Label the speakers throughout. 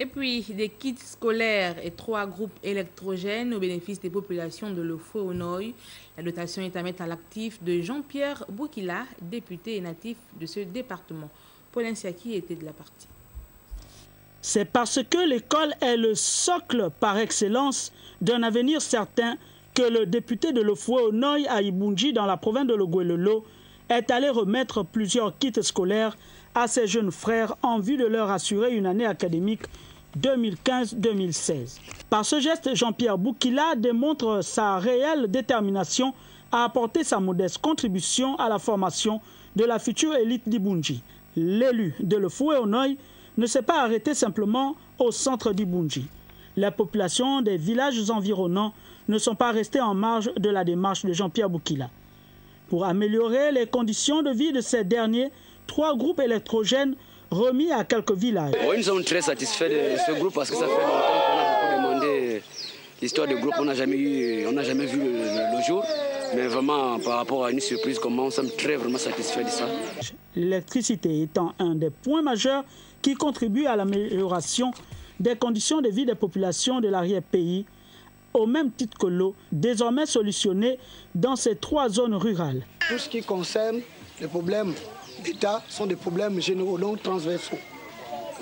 Speaker 1: Et puis, des kits scolaires et 3 groupes électrogènes au bénéfice des populations de Lofo-Onoy. La dotation est à mettre à l'actif de Jean-Pierre Boukila, député et natif de ce département. Paul Nsiaki était de la partie.
Speaker 2: C'est parce que l'école est le socle par excellence d'un avenir certain que le député de Lofo-Onoy à Ibunji dans la province de Logouelolo est allé remettre plusieurs kits scolaires à ses jeunes frères en vue de leur assurer une année académique 2015-2016. Par ce geste, Jean-Pierre Boukila démontre sa réelle détermination à apporter sa modeste contribution à la formation de la future élite d'Ibunji. L'élu de Lofo-Onoy ne s'est pas arrêté simplement au centre d'Ibunji. Les populations des villages environnants ne sont pas restées en marge de la démarche de Jean-Pierre Boukila. Pour améliorer les conditions de vie de ces derniers, 3 groupes électrogènes remis à quelques villages.
Speaker 3: Oui, nous sommes très satisfaits de ce groupe parce que ça fait longtemps qu'on a beaucoup demandé l'histoire du groupe. On n'a jamais vu le jour. Mais vraiment, par rapport à une surprise comme moi, nous sommes vraiment satisfaits de ça.
Speaker 2: L'électricité étant un des points majeurs qui contribue à l'amélioration des conditions de vie des populations de l'arrière-pays, au même titre que l'eau, désormais solutionnée dans ces 3 zones rurales.
Speaker 4: Tout ce qui concerne les problèmes d'État sont des problèmes généraux, donc transversaux.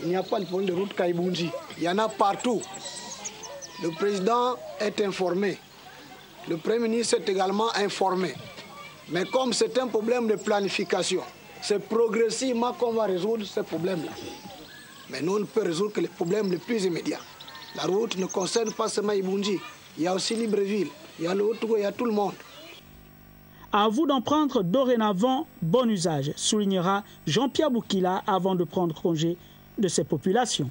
Speaker 4: Il n'y a pas de problème de route Kaibunji. Il y en a partout. Le président est informé. Le Premier ministre est également informé. Mais comme c'est un problème de planification, c'est progressivement qu'on va résoudre ces problèmes-là. Mais nous, on ne peut résoudre que les problèmes les plus immédiats. La route ne concerne pas seulement Ibunji. Il y a aussi Libreville, il y a le Haut-Togo, il y a tout le monde.
Speaker 2: À vous d'en prendre dorénavant bon usage, soulignera Jean-Pierre Boukila avant de prendre congé de ces populations.